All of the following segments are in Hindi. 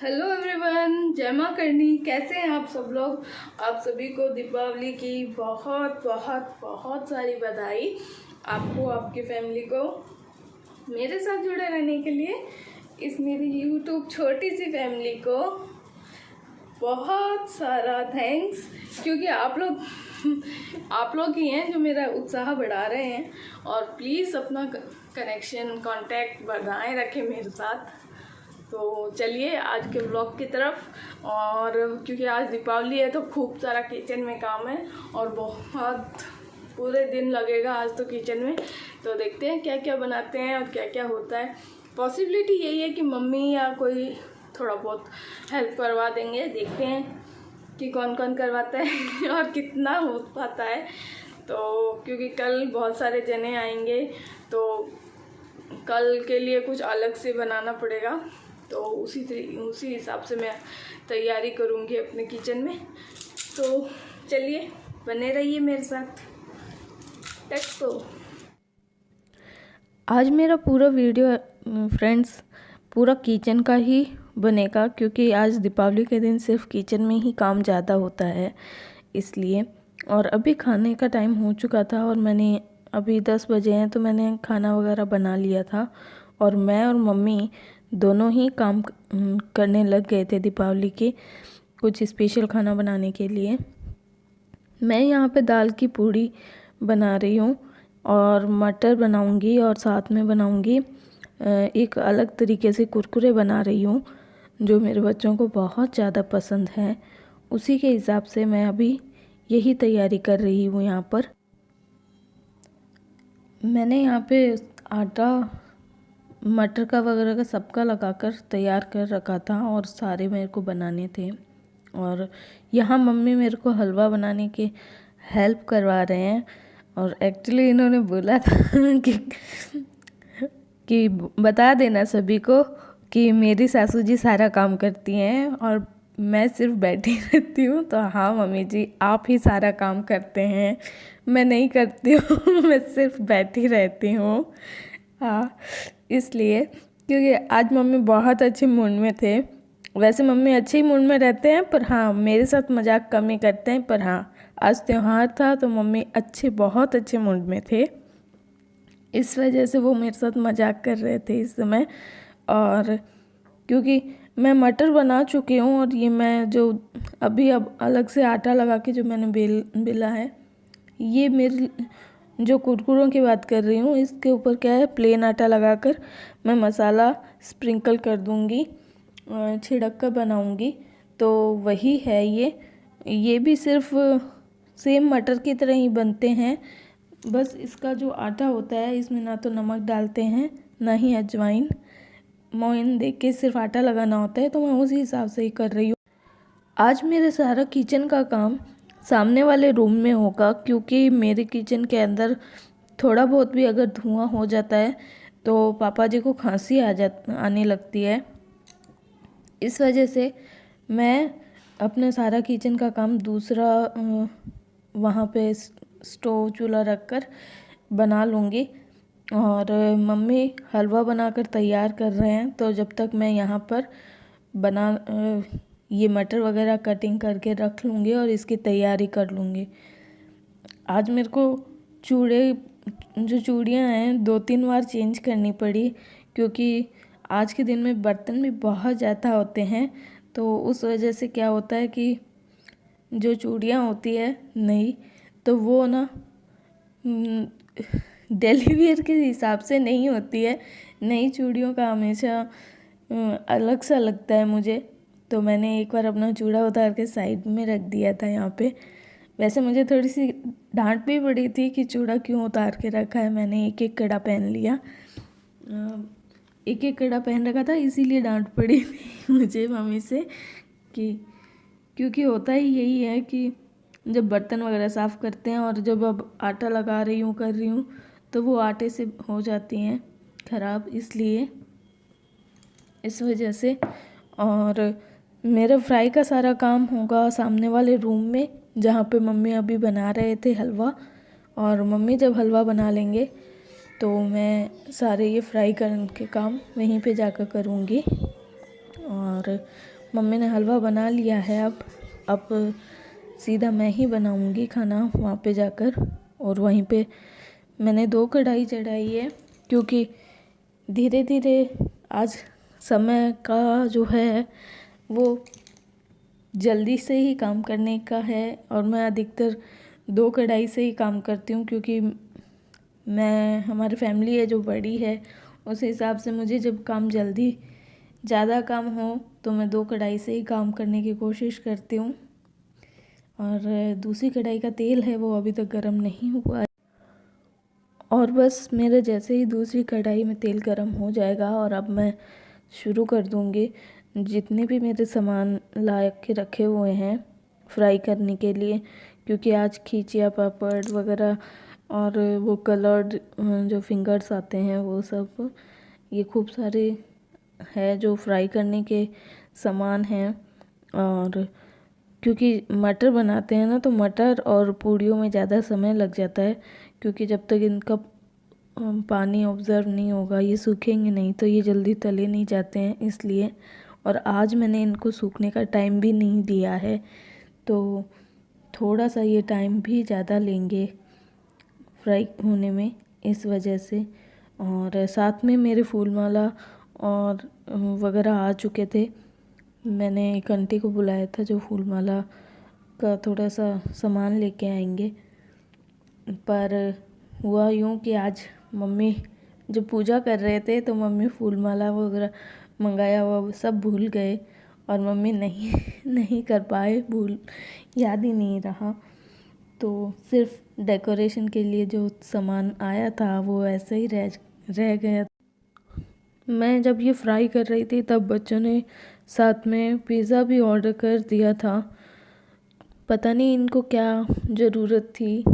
हेलो एवरीवन, जय माँ करनी। कैसे हैं आप सब लोग। आप सभी को दीपावली की बहुत बहुत बहुत सारी बधाई। आपको, आपकी फैमिली को मेरे साथ जुड़े रहने के लिए, इस मेरी यूट्यूब छोटी सी फैमिली को बहुत सारा थैंक्स, क्योंकि आप लोग ही हैं जो मेरा उत्साह बढ़ा रहे हैं। और प्लीज़ अपना कनेक्शन, कांटेक्ट बढ़ाए रखें मेरे साथ। तो चलिए आज के व्लॉग की तरफ। और क्योंकि आज दीपावली है तो खूब सारा किचन में काम है और बहुत पूरे दिन लगेगा आज तो किचन में। तो देखते हैं क्या क्या बनाते हैं और क्या क्या होता है। पॉसिबिलिटी यही है कि मम्मी या कोई थोड़ा बहुत हेल्प करवा देंगे। देखते हैं कि कौन कौन करवाता है और कितना हो पाता है। तो क्योंकि कल बहुत सारे जने आएंगे तो कल के लिए कुछ अलग से बनाना पड़ेगा। तो उसी हिसाब से मैं तैयारी करूँगी अपने किचन में। तो चलिए बने रहिए मेरे साथ। तो आज मेरा पूरा वीडियो फ्रेंड्स पूरा किचन का ही बनेगा, क्योंकि आज दीपावली के दिन सिर्फ किचन में ही काम ज़्यादा होता है इसलिए। और अभी खाने का टाइम हो चुका था और मैंने अभी 10 बजे हैं तो मैंने खाना वगैरह बना लिया था। और मैं और मम्मी दोनों ही काम करने लग गए थे दीपावली के कुछ स्पेशल खाना बनाने के लिए। मैं यहाँ पे दाल की पूड़ी बना रही हूँ और मटर बनाऊँगी और साथ में बनाऊँगी एक अलग तरीके से कुरकुरे बना रही हूँ जो मेरे बच्चों को बहुत ज़्यादा पसंद है। उसी के हिसाब से मैं अभी यही तैयारी कर रही हूँ। यहाँ पर मैंने यहाँ पे आटा मटर का वगैरह का सबका लगाकर तैयार कर रखा था और सारे मेरे को बनाने थे। और यहाँ मम्मी मेरे को हलवा बनाने की हेल्प करवा रहे हैं। और एक्चुअली इन्होंने बोला था कि बता देना सभी को कि मेरी सासू जी सारा काम करती हैं और मैं सिर्फ बैठी रहती हूँ। तो हाँ मम्मी जी, आप ही सारा काम करते हैं, मैं नहीं करती हूँ मैं सिर्फ बैठी रहती हूँ। हाँ, इसलिए क्योंकि आज मम्मी बहुत अच्छे मूड में थे। वैसे मम्मी अच्छे ही मूड में रहते हैं, पर हाँ मेरे साथ मजाक कम ही करते हैं। पर हाँ आज त्यौहार था तो मम्मी बहुत अच्छे मूड में थे, इस वजह से वो मेरे साथ मजाक कर रहे थे इस समय। और क्योंकि मैं मटर बना चुकी हूँ और ये मैं जो अब अलग से आटा लगा के जो मैंने बेला है, ये मेरी जो कुरकुरों की बात कर रही हूँ, इसके ऊपर क्या है, प्लेन आटा लगाकर मैं मसाला स्प्रिंकल कर दूँगी, छिड़क कर बनाऊँगी। तो वही है ये भी सिर्फ सेम मटर की तरह ही बनते हैं। बस इसका जो आटा होता है इसमें ना तो नमक डालते हैं ना ही अजवाइन, मोइन देख के सिर्फ आटा लगाना होता है। तो मैं उसी हिसाब से ही कर रही हूँ। आज मेरे सारा किचन का काम सामने वाले रूम में होगा, क्योंकि मेरे किचन के अंदर थोड़ा बहुत भी अगर धुआं हो जाता है तो पापा जी को खांसी आने लगती है। इस वजह से मैं अपना सारा किचन का काम दूसरा वहाँ पे स्टोव चूल्हा रख कर बना लूँगी। और मम्मी हलवा बनाकर तैयार कर रहे हैं, तो जब तक मैं यहाँ पर ये मटर वगैरह कटिंग करके रख लूँगी और इसकी तैयारी कर लूँगी। आज मेरे को चूड़ियाँ हैं 2-3 बार चेंज करनी पड़ी, क्योंकि आज के दिन में बर्तन भी बहुत ज़्यादा होते हैं। तो उस वजह से क्या होता है कि जो चूड़ियाँ होती है नई, तो वो ना डेली वेयर के हिसाब से नहीं होती है। नई चूड़ियों का हमेशा अलग सा लगता है मुझे। तो मैंने एक बार अपना चूड़ा उतार के साइड में रख दिया था यहाँ पे। वैसे मुझे थोड़ी सी डांट भी पड़ी थी कि चूड़ा क्यों उतार के रखा है। मैंने एक एक कड़ा पहन लिया, एक एक कड़ा पहन रखा था, इसीलिए डांट पड़ी थी मुझे मम्मी से कि क्योंकि होता ही यही है कि जब बर्तन वगैरह साफ़ करते हैं और जब अब आटा लगा रही हूँ कर रही हूँ तो वो आटे से हो जाती हैं ख़राब, इसलिए इस वजह से। और मेरा फ्राई का सारा काम होगा सामने वाले रूम में, जहाँ पे मम्मी अभी बना रहे थे हलवा। और मम्मी जब हलवा बना लेंगे तो मैं सारे ये फ्राई करने के काम वहीं पे जाकर करूँगी। और मम्मी ने हलवा बना लिया है। अब सीधा मैं ही बनाऊंगी खाना वहाँ पे जाकर। और वहीं पे मैंने 2 कढ़ाई चढ़ाई है, क्योंकि धीरे धीरे आज समय का जो है वो जल्दी से ही काम करने का है। और मैं अधिकतर 2 कढ़ाई से ही काम करती हूँ, क्योंकि हमारी फैमिली है जो बड़ी है, उस हिसाब से मुझे जब काम जल्दी ज़्यादा काम हो तो मैं 2 कढ़ाई से ही काम करने की कोशिश करती हूँ। और दूसरी कढ़ाई का तेल है वो अभी तक गर्म नहीं हुआ है। और बस मेरे जैसे ही दूसरी कढ़ाई में तेल गर्म हो जाएगा और अब मैं शुरू कर दूँगी। जितने भी मेरे सामान ला के रखे हुए हैं फ्राई करने के लिए, क्योंकि आज खींचिया पापड़ वगैरह और वो कलर्ड जो फिंगर्स आते हैं वो सब, ये खूब सारे है जो फ्राई करने के सामान हैं। और क्योंकि मटर बनाते हैं ना, तो मटर और पूड़ियों में ज़्यादा समय लग जाता है, क्योंकि जब तक इनका पानी ऑब्ज़र्व नहीं होगा, ये सूखेंगे नहीं तो ये जल्दी तले नहीं जाते हैं, इसलिए। और आज मैंने इनको सूखने का टाइम भी नहीं दिया है, तो थोड़ा सा ये टाइम भी ज़्यादा लेंगे फ्राई होने में, इस वजह से। और साथ में मेरे फूल माला और वगैरह आ चुके थे। मैंने एक आंटी को बुलाया था जो फूल माला का थोड़ा सा सामान लेके आएंगे। पर हुआ यूँ कि आज मम्मी जब पूजा कर रहे थे तो मम्मी फूल माला वगैरह मंगाया हुआ सब भूल गए, और मम्मी नहीं कर पाए, याद ही नहीं रहा। तो सिर्फ डेकोरेशन के लिए जो सामान आया था वो ऐसे ही रह गया। मैं जब ये फ्राई कर रही थी तब बच्चों ने साथ में पिज़्ज़ा भी ऑर्डर कर दिया था। पता नहीं इनको क्या ज़रूरत थी,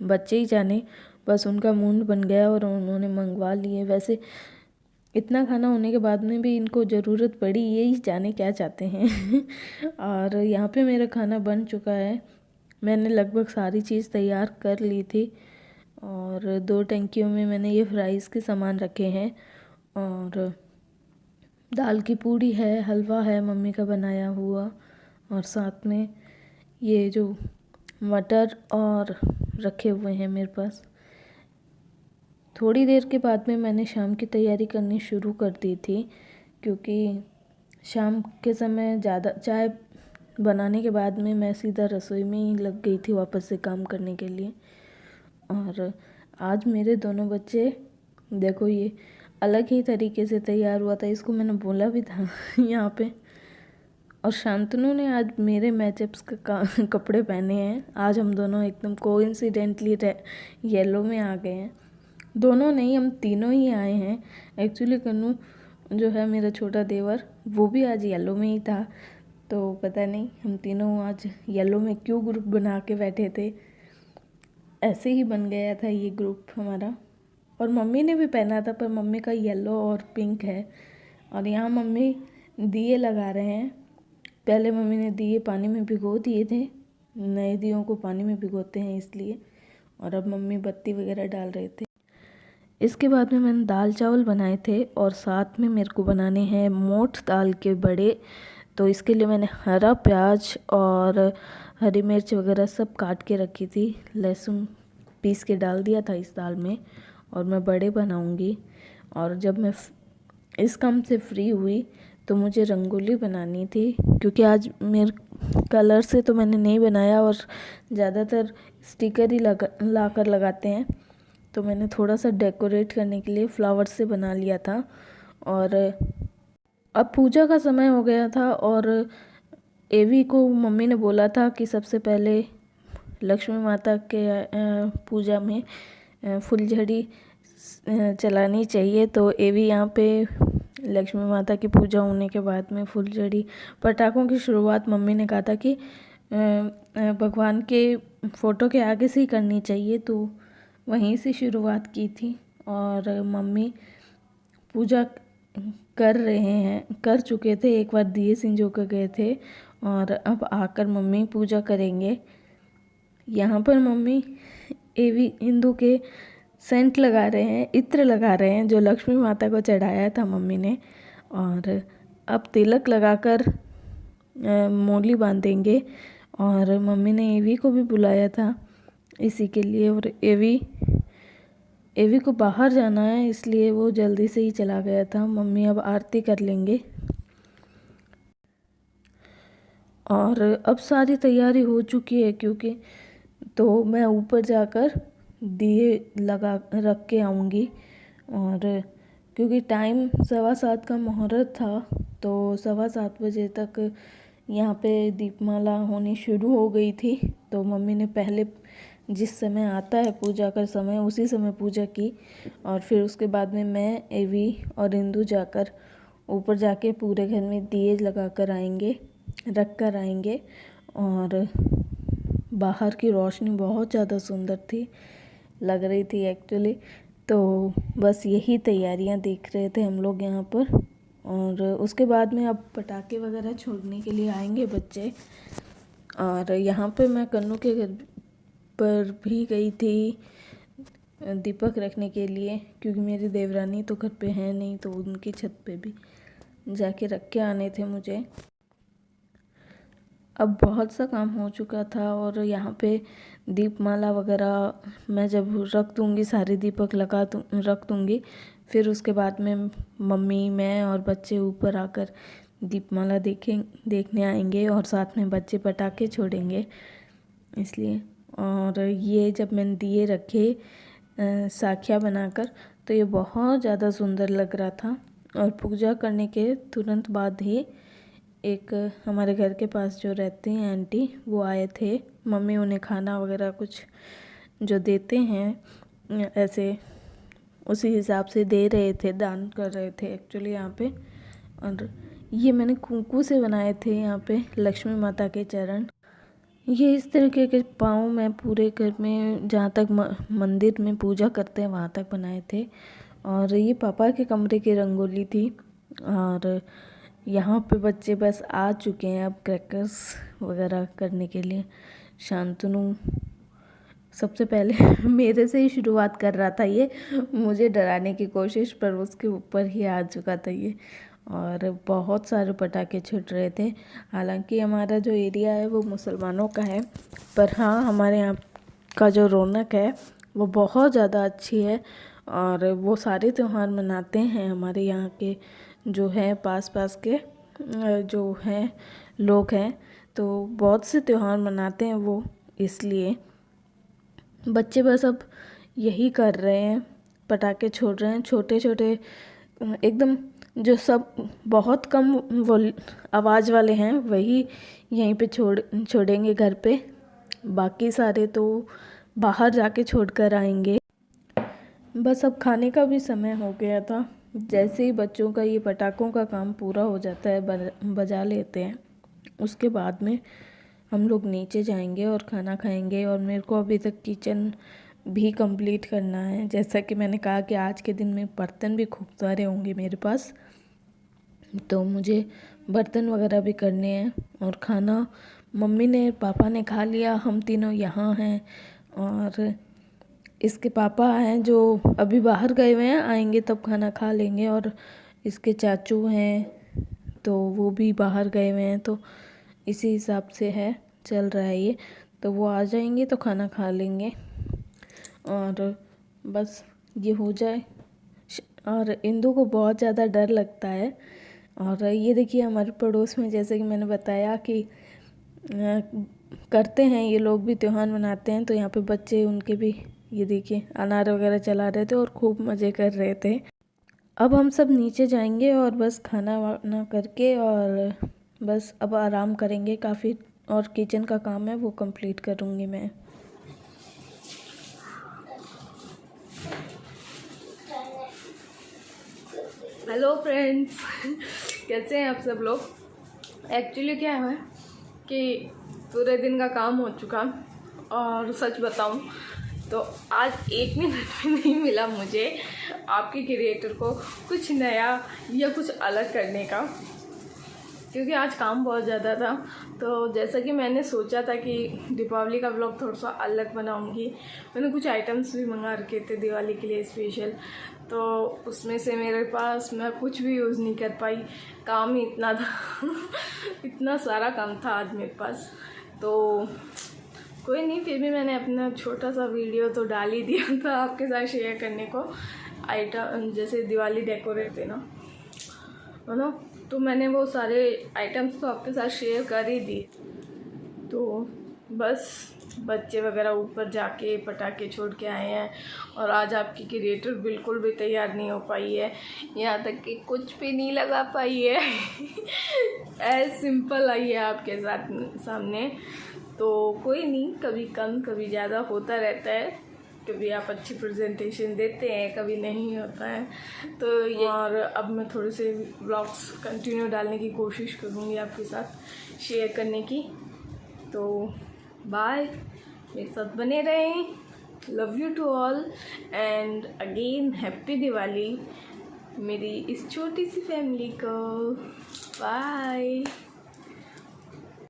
बच्चे ही जाने, बस उनका मूड बन गया और उन्होंने मंगवा लिए। वैसे इतना खाना होने के बाद में भी इनको ज़रूरत पड़ी, यही जाने क्या चाहते हैं। और यहाँ पे मेरा खाना बन चुका है। मैंने लगभग सारी चीज़ तैयार कर ली थी, और 2 टंकियों में मैंने ये फ्राइज़ के सामान रखे हैं। और दाल की पूड़ी है, हलवा है मम्मी का बनाया हुआ, और साथ में ये जो मटर और रखे हुए हैं मेरे पास। थोड़ी देर के बाद में मैंने शाम की तैयारी करनी शुरू कर दी थी, क्योंकि शाम के समय ज़्यादा चाय बनाने के बाद में मैं सीधा रसोई में ही लग गई थी वापस से काम करने के लिए। और आज मेरे दोनों बच्चे देखो, ये अलग ही तरीके से तैयार हुआ था, इसको मैंने बोला भी था यहाँ पे। और शांतनु ने आज मेरे मैचअप्स का कपड़े पहने हैं। आज हम दोनों एकदम कोइंसिडेंटली येलो में आ गए हैं। दोनों नहीं, हम तीनों ही आए हैं। एक्चुअली कन्नू जो है मेरा छोटा देवर, वो भी आज येलो में ही था। तो पता नहीं हम तीनों आज येलो में क्यों ग्रुप बना के बैठे थे, ऐसे ही बन गया था ये ग्रुप हमारा। और मम्मी ने भी पहना था, पर मम्मी का येलो और पिंक है। और यहाँ मम्मी दिए लगा रहे हैं। पहले मम्मी ने दिए पानी में भिगो दिए थे, नए दियों को पानी में भिगोते हैं इसलिए। और अब मम्मी बत्ती वगैरह डाल रहे थे। इसके बाद में मैंने दाल चावल बनाए थे, और साथ में मेरे को बनाने हैं मोठ दाल के बड़े। तो इसके लिए मैंने हरा प्याज और हरी मिर्च वगैरह सब काट के रखी थी, लहसुन पीस के डाल दिया था इस दाल में, और मैं बड़े बनाऊंगी। और जब मैं इस काम से फ्री हुई तो मुझे रंगोली बनानी थी, क्योंकि आज मेरे कलर से तो मैंने नहीं बनाया, और ज़्यादातर स्टिकर ही ला कर लगाते हैं। तो मैंने थोड़ा सा डेकोरेट करने के लिए फ्लावर से बना लिया था। और अब पूजा का समय हो गया था, और एवी को मम्मी ने बोला था कि सबसे पहले लक्ष्मी माता के पूजा में फुलझड़ी चलानी चाहिए। तो एवी यहाँ पे लक्ष्मी माता की पूजा होने के बाद में फुलझड़ी, पटाखों की शुरुआत मम्मी ने कहा था कि भगवान के फ़ोटो के आगे से ही करनी चाहिए, तो वहीं से शुरुआत की थी। और मम्मी पूजा कर चुके थे, एक बार दिए सिंजो कर गए थे, और अब आकर मम्मी पूजा करेंगे। यहाँ पर मम्मी एवी हिंदू के सेंट लगा रहे हैं, इत्र लगा रहे हैं, जो लक्ष्मी माता को चढ़ाया था मम्मी ने। और अब तिलक लगाकर मौली बांधेंगे। और मम्मी ने एवी को भी बुलाया था इसी के लिए, और एवी को बाहर जाना है इसलिए वो जल्दी से ही चला गया था। मम्मी अब आरती कर लेंगे और अब सारी तैयारी हो चुकी है, क्योंकि तो मैं ऊपर जाकर दिए लगा रख के आऊँगी। और क्योंकि टाइम 7:15 का मुहूर्त था, तो 7:15 बजे तक यहाँ पे दीपमाला होनी शुरू हो गई थी। तो मम्मी ने पहले जिस समय आता है पूजा का समय, उसी समय पूजा की। और फिर उसके बाद में मैं, एवी और इंदू जाकर ऊपर जाके पूरे घर में दिए लगा कर आएंगे, रख कर आएंगे। और बाहर की रोशनी बहुत ज़्यादा सुंदर थी, लग रही थी एक्चुअली। तो बस यही तैयारियां देख रहे थे हम लोग यहाँ पर। और उसके बाद में अब पटाखे वगैरह छोड़ने के लिए आएंगे बच्चे। और यहाँ पे मैं कन्नू के घर पर भी गई थी दीपक रखने के लिए, क्योंकि मेरी देवरानी तो घर पे है नहीं, तो उनकी छत पे भी जाके रख के आने थे मुझे। अब बहुत सा काम हो चुका था और यहाँ पे दीपमाला वगैरह मैं जब रख दूँगी, सारे दीपक रख दूँगी, फिर उसके बाद में मम्मी, मैं और बच्चे ऊपर आकर दीपमाला देखने आएंगे और साथ में बच्चे पटाखे छोड़ेंगे इसलिए। और ये जब मैंने दिए रखे साखिया बनाकर, तो ये बहुत ज़्यादा सुंदर लग रहा था। और पूजा करने के तुरंत बाद ही एक हमारे घर के पास जो रहते हैं आंटी, वो आए थे। मम्मी उन्हें खाना वगैरह कुछ जो देते हैं ऐसे उसी हिसाब से दे रहे थे, दान कर रहे थे एक्चुअली यहाँ पे। और ये मैंने कुंकू से बनाए थे यहाँ पे लक्ष्मी माता के चरण। ये इस तरीके के पाँव मैं पूरे घर में जहाँ तक मंदिर में पूजा करते हैं वहाँ तक बनाए थे। और ये पापा के कमरे की रंगोली थी। और यहाँ पे बच्चे बस आ चुके हैं अब क्रैकर्स वगैरह करने के लिए। शांतनु सबसे पहले मेरे से ही शुरुआत कर रहा था, ये मुझे डराने की कोशिश, पर उसके ऊपर ही आ चुका था ये। और बहुत सारे पटाखे छूट रहे थे। हालांकि हमारा जो एरिया है वो मुसलमानों का है, पर हाँ हमारे यहाँ का जो रौनक है वो बहुत ज़्यादा अच्छी है। और वो सारे त्यौहार मनाते हैं हमारे यहाँ के जो है पास के जो हैं लोग हैं, तो बहुत से त्यौहार मनाते हैं वो। इसलिए बच्चे बस अब यही कर रहे हैं, पटाखे छोड़ रहे हैं छोटे छोटे एकदम, जो सब बहुत कम वो आवाज़ वाले हैं वही यहीं पे छोड़ेंगे घर पे। बाकी सारे तो बाहर जाके छोड़ कर आएंगे। बस अब खाने का भी समय हो गया था। जैसे ही बच्चों का ये पटाखों का काम पूरा हो जाता है, बजा लेते हैं, उसके बाद में हम लोग नीचे जाएंगे और खाना खाएंगे। और मेरे को अभी तक किचन भी कंप्लीट करना है। जैसा कि मैंने कहा कि आज के दिन में बर्तन भी खूब सारे होंगे मेरे पास, तो मुझे बर्तन वगैरह भी करने हैं। और खाना मम्मी ने पापा ने खा लिया, हम तीनों यहाँ हैं। और इसके पापा हैं जो अभी बाहर गए हुए हैं, आएंगे तब खाना खा लेंगे। और इसके चाचू हैं तो वो भी बाहर गए हुए हैं, तो इसी हिसाब से है, चल रहा है ये। तो वो आ जाएंगे तो खाना खा लेंगे और बस ये हो जाए। और इंदू को बहुत ज़्यादा डर लगता है। और ये देखिए हमारे पड़ोस में, जैसे कि मैंने बताया कि करते हैं ये लोग भी त्यौहार मनाते हैं, तो यहाँ पे बच्चे उनके भी ये देखिए अनार वगैरह चला रहे थे और खूब मज़े कर रहे थे। अब हम सब नीचे जाएंगे और बस खाना वाना करके और बस अब आराम करेंगे काफ़ी। और किचन का काम है वो कंप्लीट करूँगी मैं। हेलो फ्रेंड्स, कैसे हैं आप सब लोग। एक्चुअली क्या है कि पूरे दिन का काम हो चुका, और सच बताऊं तो आज 1 मिनट भी नहीं मिला मुझे आपके क्रिएटर को कुछ नया या कुछ अलग करने का। क्योंकि आज काम बहुत ज़्यादा था। तो जैसा कि मैंने सोचा था कि दीपावली का व्लॉग थोड़ा सा अलग बनाऊंगी, मैंने कुछ आइटम्स भी मंगा रखे थे दिवाली के लिए स्पेशल, तो उसमें से मेरे पास मैं कुछ भी यूज़ नहीं कर पाई, काम ही इतना था इतना सारा काम था आज मेरे पास। तो कोई नहीं, फिर भी मैंने अपना छोटा सा वीडियो तो डाल ही दिया था आपके साथ शेयर करने को। आइटम जैसे दिवाली डेकोरेट है ना, तो मैंने वो सारे आइटम्स तो आपके साथ शेयर कर ही दिए। तो बस बच्चे वगैरह ऊपर जाके पटाखे छोड़ के आए हैं, और आज आपकी क्रिएटर बिल्कुल भी तैयार नहीं हो पाई है, यहाँ तक कि कुछ भी नहीं लगा पाई है ऐसे सिंपल आई है आपके साथ सामने। तो कोई नहीं, कभी कम कभी ज़्यादा होता रहता है, कभी आप अच्छी प्रेजेंटेशन देते हैं, कभी नहीं होता है। तो ये, और अब मैं थोड़े से व्लॉग्स कंटिन्यू डालने की कोशिश करूँगी आपके साथ शेयर करने की। तो बाय, मेरे साथ बने रहें। Love you to all and again happy Diwali मेरी इस छोटी सी फैमिली को। बाय।